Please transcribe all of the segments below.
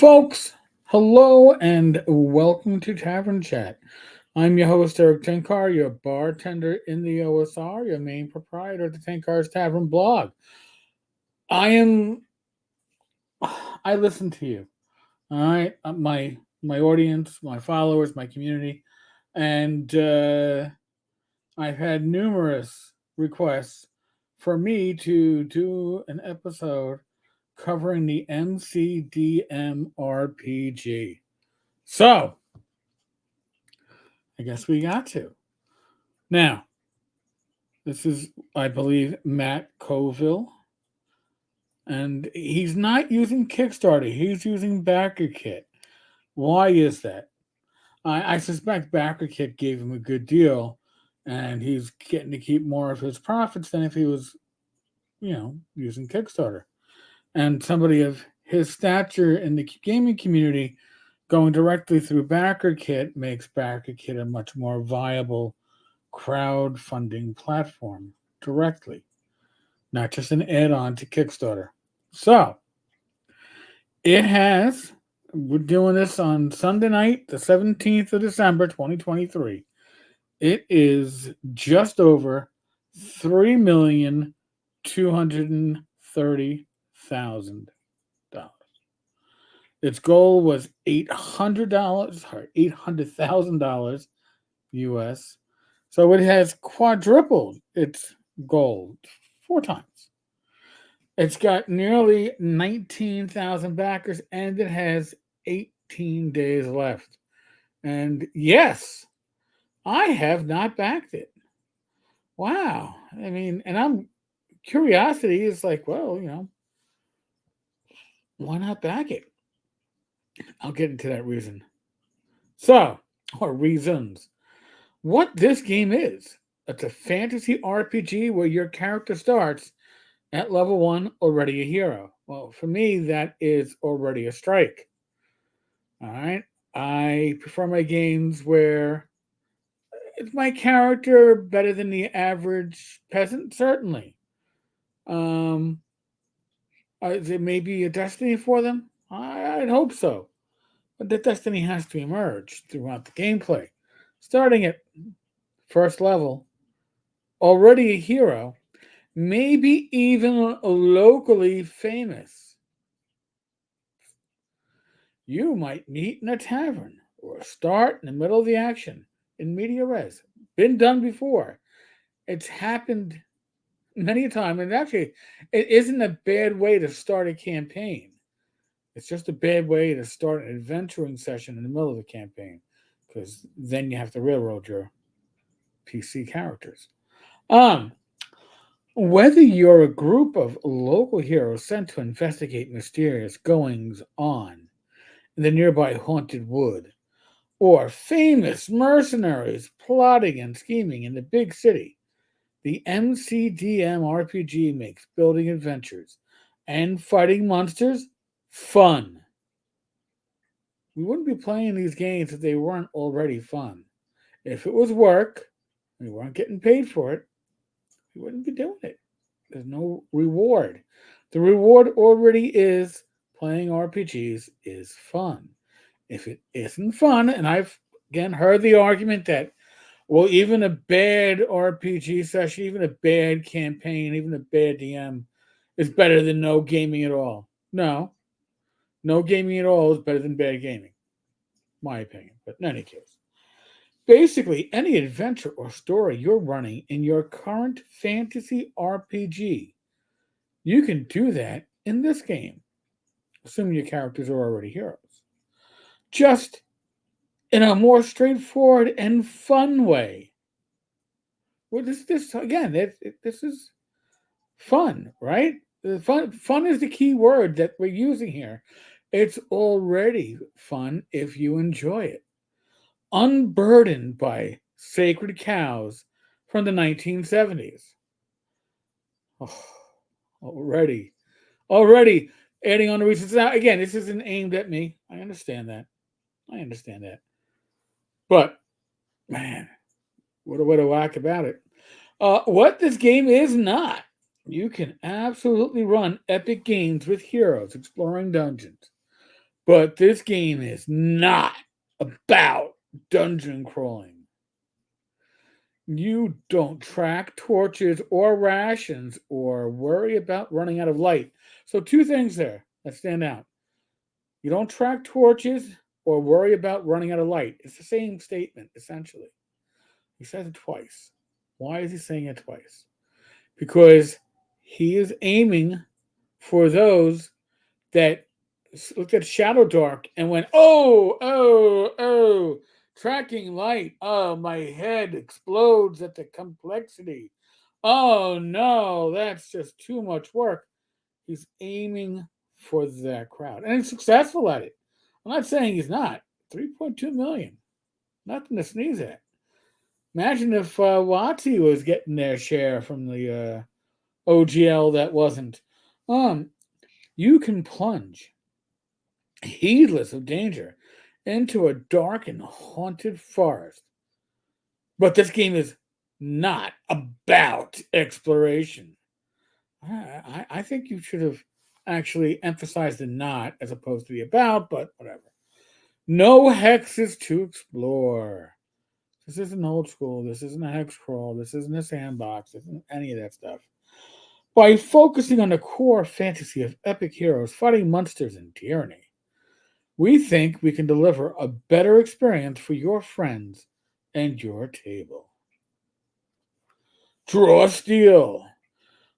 Folks, hello and welcome to Tavern Chat. I'm your host, Eric Tenkar, your bartender in the OSR, your main proprietor of the Tenkar's Tavern blog. I am, I listen to you, all right? My audience, my followers, my community, and I've had numerous requests for me to do an episode covering the MCDM RPG. So, I guess we got to. Now, this is, I believe, Matt Colville, and he's not using Kickstarter, he's using BackerKit. Why is that? I suspect BackerKit gave him a good deal, and he's getting to keep more of his profits than if he was, using Kickstarter. And somebody of his stature in the gaming community going directly through BackerKit makes BackerKit a much more viable crowdfunding platform directly, not just an add-on to Kickstarter. So we're doing this on Sunday night, the 17th of December, 2023. It is just over $3,230,000. Its goal was $800,000 US. So it has quadrupled its goal 4 times. It's got nearly 19,000 backers and it has 18 days left. And yes, I have not backed it. Wow. I mean, curiosity is like, well, why not back it? I'll get into that reason. Or reasons. What this game is, it's a fantasy RPG where your character starts at level 1, already a hero. Well, for me, that is already a strike. All right. I prefer my games where is my character better than the average peasant? Certainly. Is it maybe a destiny for them? I'd hope so. But the destiny has to emerge throughout the gameplay. Starting at first level, already a hero, maybe even locally famous. You might meet in a tavern or start in the middle of the action in media res. Been done before. It's happened many a time, and actually, it isn't a bad way to start a campaign. It's just a bad way to start an adventuring session in the middle of the campaign, because then you have to railroad your PC characters. Whether you're a group of local heroes sent to investigate mysterious goings on in the nearby haunted wood, or famous mercenaries plotting and scheming in the big city, the MCDM RPG makes building adventures and fighting monsters fun. We wouldn't be playing these games if they weren't already fun. If it was work, and we weren't getting paid for it, we wouldn't be doing it. There's no reward. The reward already is playing RPGs is fun. If it isn't fun, and I've again heard the argument that, well, even a bad RPG session, even a bad campaign, even a bad DM is better than no gaming at all. No gaming at all is better than bad gaming, my opinion. But in any case, basically, any adventure or story you're running in your current fantasy RPG, you can do that in this game, assuming your characters are already heroes. Just in a more straightforward and fun way. Well, this again, this is fun, right? Fun is the key word that we're using here. It's already fun if you enjoy it. Unburdened by sacred cows from the 1970s. Oh, already adding on the reasons. Now, again, this isn't aimed at me. I understand that. But man, what a whack about it. What this game is not. You can absolutely run epic games with heroes exploring dungeons. But this game is not about dungeon crawling. You don't track torches or rations or worry about running out of light. So, two things there that stand out. You don't track torches or worry about running out of light. It's the same statement, essentially. He says it twice. Why is he saying it twice? Because he is aiming for those that looked at Shadow Dark and went, oh, tracking light. Oh, my head explodes at the complexity. Oh, no, that's just too much work. He's aiming for that crowd. And he's successful at it. I'm not saying he's not. 3.2 million. Nothing to sneeze at. Imagine if Watsy was getting their share from the OGL that wasn't. You can plunge, heedless of danger, into a dark and haunted forest. But this game is not about exploration. I think you should have actually emphasized the not as opposed to the about, but whatever. No hexes to explore. This isn't old school. This isn't a hex crawl. This isn't a sandbox. This isn't any of that stuff. By focusing on the core fantasy of epic heroes fighting monsters and tyranny, we think we can deliver a better experience for your friends and your table. Draw steel.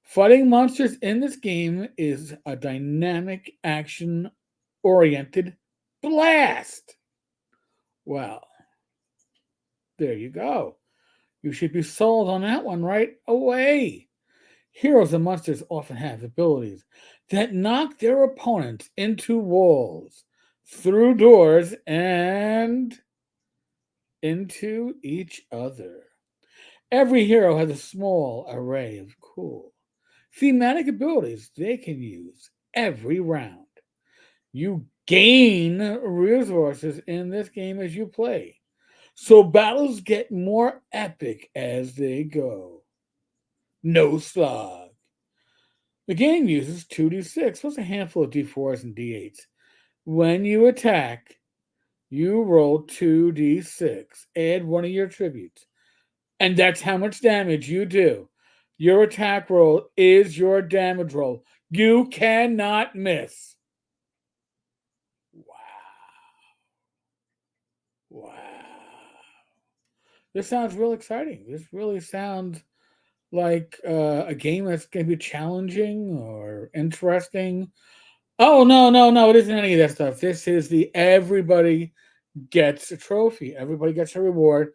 Fighting monsters in this game is a dynamic, action-oriented blast. Well, there you go. You should be sold on that one right away. Heroes and monsters often have abilities that knock their opponents into walls, through doors, and into each other. Every hero has a small array of cool, thematic abilities they can use every round. You gain resources in this game as you play, so battles get more epic as they go. No slog. The game uses 2d6 plus a handful of d4s and d8s. When you attack, you roll 2d6, add one of your tributes, and that's how much damage you do. Your attack roll is your damage roll. You cannot miss. Wow. Wow. This sounds real exciting. This really sounds like a game that's going to be challenging or interesting. Oh, no. It isn't any of that stuff. This is the everybody gets a trophy, everybody gets a reward.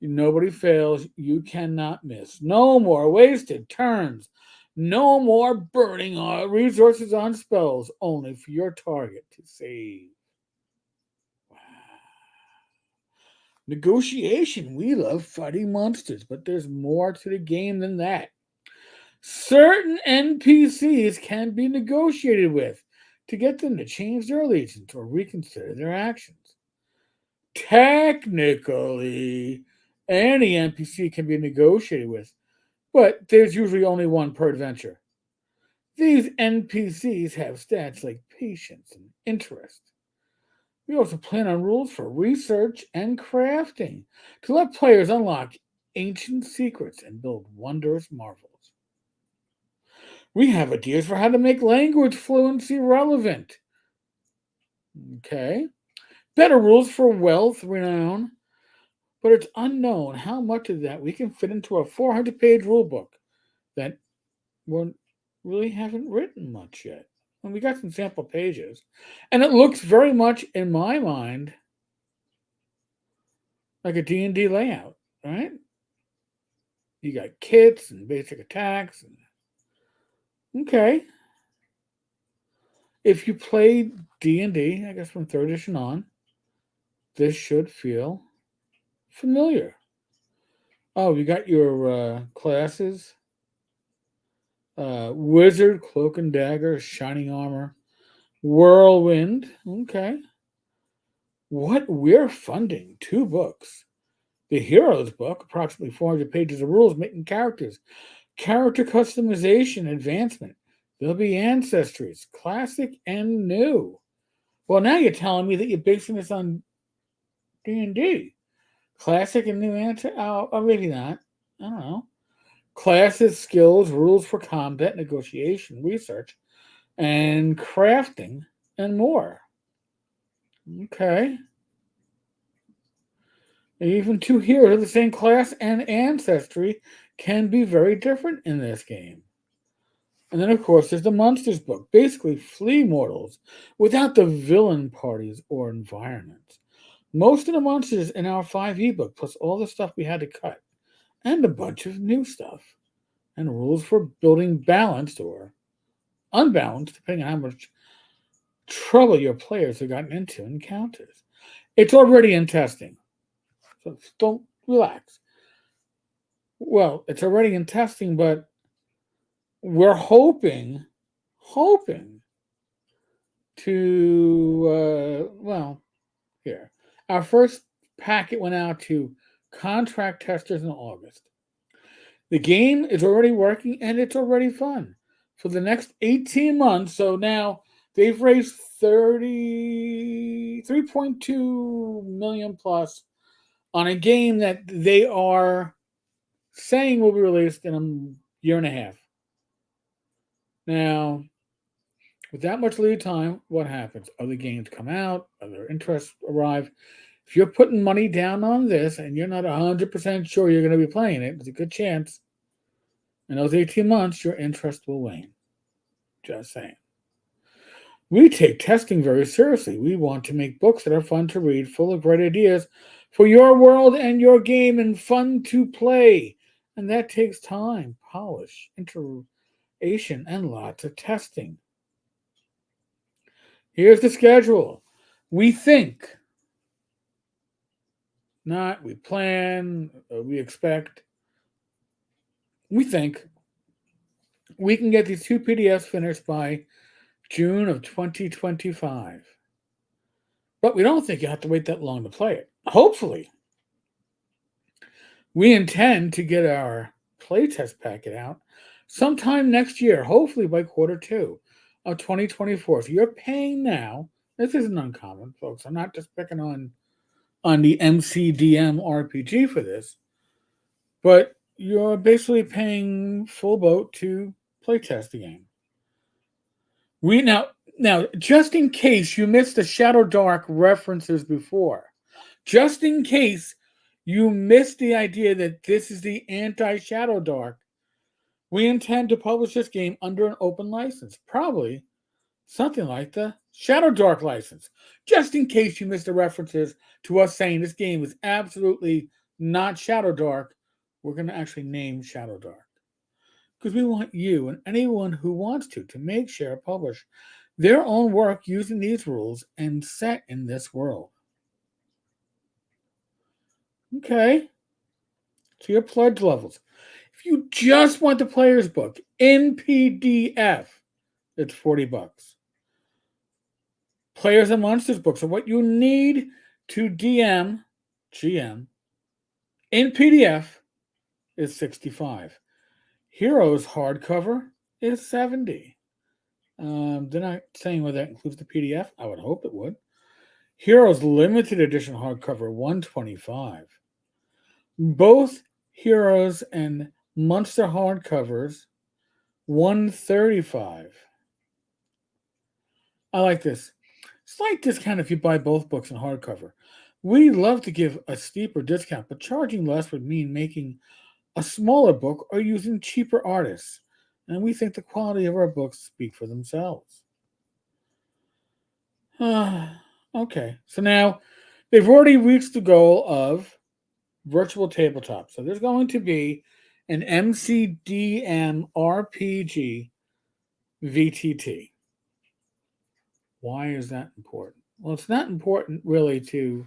Nobody fails. You cannot miss. No more wasted turns. No more burning resources on spells, only for your target to save. Wow. Negotiation. We love fighting monsters, but there's more to the game than that. Certain NPCs can be negotiated with to get them to change their allegiance or reconsider their actions. Technically, any NPC can be negotiated with, but there's usually only one per adventure. These NPCs have stats like patience and interest. We also plan on rules for research and crafting to let players unlock ancient secrets and build wondrous marvels. We have ideas for how to make language fluency relevant. Okay. Better rules for wealth, renown, but it's unknown how much of that we can fit into a 400-page rulebook that we really haven't written much yet. And we got some sample pages, and it looks very much, in my mind, like a D&D layout, right? You got kits and basic attacks. Okay. If you play D&D, I guess from 3rd edition on, this should feel familiar. Oh, you got your classes. Wizard, Cloak and Dagger, Shining Armor, Whirlwind. Okay. What we're funding, 2 books. The Heroes book, approximately 400 pages of rules, making characters, character customization, advancement. There'll be ancestries, classic and new. Well, now you're telling me that you're basing this on D&D. Classic and new answer? Oh, maybe not. I don't know. Classes, skills, rules for combat, negotiation, research, and crafting, and more. Okay. Even two heroes of the same class and ancestry can be very different in this game. And then, of course, there's the Monsters book, basically flea mortals without the villain parties or environments. Most of the monsters in our 5e book, plus all the stuff we had to cut, and a bunch of new stuff, and rules for building balanced or unbalanced, depending on how much trouble your players have gotten into in encounters. It's already in testing, so don't relax. Well, it's already in testing, but we're hoping to, here. Our first packet went out to contract testers in August. The game is already working and it's already fun. For the next 18 months, so now they've raised 3.2 million plus on a game that they are saying will be released in a year and a half. Now, with that much lead time, what happens? Other games come out, other interests arrive. If you're putting money down on this and you're not 100% sure you're going to be playing it, there's a good chance in those 18 months your interest will wane. Just saying. We take testing very seriously. We want to make books that are fun to read, full of great ideas for your world and your game, and fun to play. And that takes time, polish, iteration, and lots of testing. Here's the schedule. We think, not we plan, we expect. We think we can get these two PDFs finished by June of 2025. But we don't think you have to wait that long to play it. Hopefully. We intend to get our playtest packet out sometime next year, hopefully by Q2 of 2024. If you're paying now, this isn't uncommon, folks. I'm not just picking on the MCDM RPG for this, but you're basically paying full boat to playtest the game. We now, just in case you missed the Shadow Dark references before, just in case you missed the idea that this is the anti-Shadow Dark, we intend to publish this game under an open license, probably something like the Shadow Dark license. Just in case you missed the references to us saying this game is absolutely not Shadow Dark, we're going to actually name Shadow Dark. Because we want you and anyone who wants to make, share, publish their own work using these rules and set in this world. Okay. So your pledge levels. If you just want the player's book in PDF, it's $40. Players and Monsters books are what you need to GM in PDF is $65. Heroes hardcover is $70. They're not saying whether that includes the PDF. I would hope it would. Heroes limited edition hardcover $125. Both Heroes and Monster hardcovers $135. I like this. Slight discount if you buy both books in hardcover. We love to give a steeper discount, but charging less would mean making a smaller book or using cheaper artists. And we think the quality of our books speak for themselves. Okay, so now they've already reached the goal of virtual tabletop. So there's going to be an MCDM RPG VTT. Why is that important? Well, it's not important really to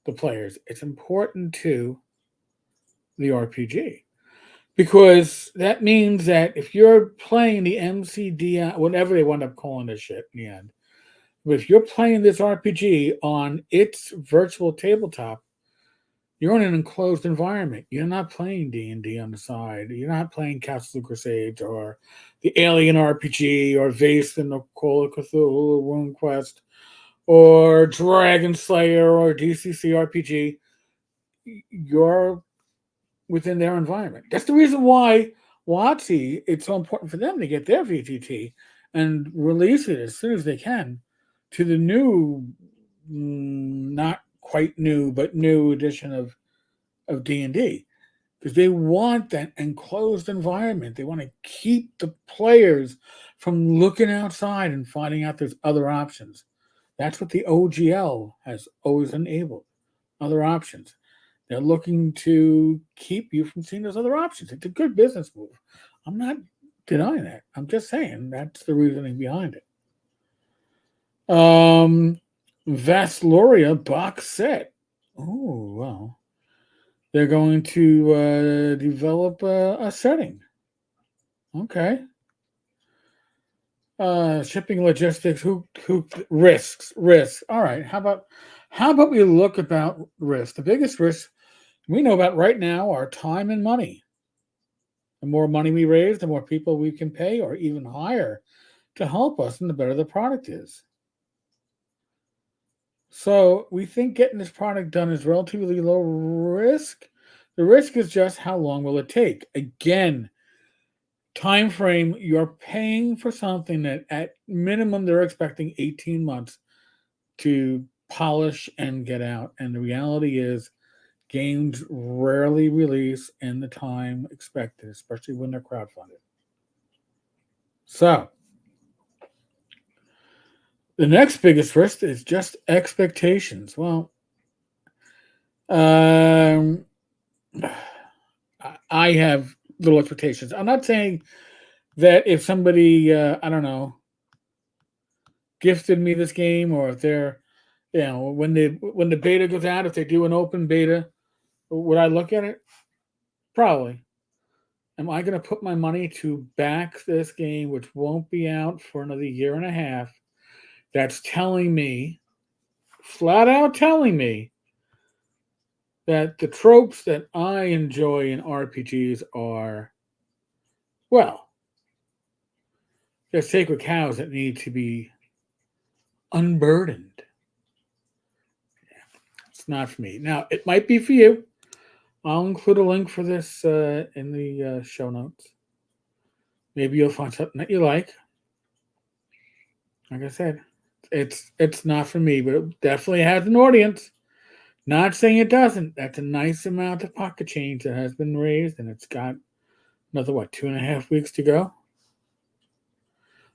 the players. It's important to the RPG. Because that means that if you're playing the MCDM, whatever they wind up calling this shit in the end, but if you're playing this RPG on its virtual tabletop, you're in an enclosed environment. You're not playing D&D on the side. You're not playing Castle of Crusades or the Alien RPG or Vase and the Call of Cthulhu, RuneQuest, or Dragon Slayer or DCC RPG, you're within their environment. That's the reason why WotC, it's so important for them to get their VTT and release it as soon as they can to the new, not quite new, but new edition of D&D. Because they want that enclosed environment. They want to keep the players from looking outside and finding out there's other options. That's what the OGL has always enabled, other options. They're looking to keep you from seeing those other options. It's a good business move. I'm not denying that. I'm just saying that's the reasoning behind it. Vassloria box set. Oh, well. They're going to develop a setting. Okay. Shipping logistics. Who risks? All right. How about we look about risk? The biggest risk we know about right now are time and money. The more money we raise, the more people we can pay or even hire to help us, and the better the product is. So we think getting this product done is relatively low risk. The risk is just how long will it take? Again, time frame, you're paying for something that at minimum they're expecting 18 months to polish and get out. And the reality is games rarely release in the time expected, especially when they're crowdfunded. So the next biggest risk is just expectations. Well, I have little expectations. I'm not saying that if somebody, I don't know, gifted me this game, or if they're, when the beta goes out, if they do an open beta, would I look at it? Probably. Am I going to put my money to back this game, which won't be out for another year and a half? That's telling me, flat out telling me, that the tropes that I enjoy in RPGs are, well, they're sacred cows that need to be unburdened. It's not for me. Now, it might be for you. I'll include a link for this in the show notes. Maybe you'll find something that you like. Like I said, it's not for me, but it definitely has an audience. Not saying it doesn't. That's a nice amount of pocket change that has been raised, and it's got another 2.5 weeks to go.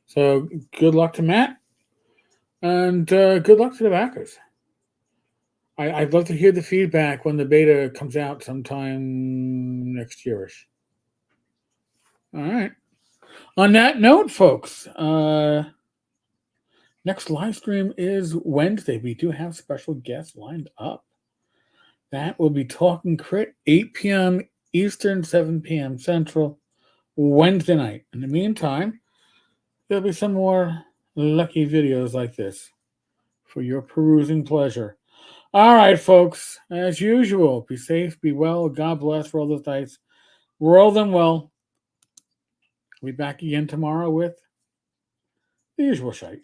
So good luck to Matt, and good luck to the backers. I'd love to hear the feedback when the beta comes out sometime next yearish. All right. On that note, folks, next live stream is Wednesday. We do have special guests lined up. That will be Talking Crit, 8 p.m. Eastern, 7 p.m. Central, Wednesday night. In the meantime, there'll be some more lucky videos like this for your perusing pleasure. All right, folks. As usual, be safe, be well. God bless. Roll those dice. Roll them well. We'll be back again tomorrow with the usual shite.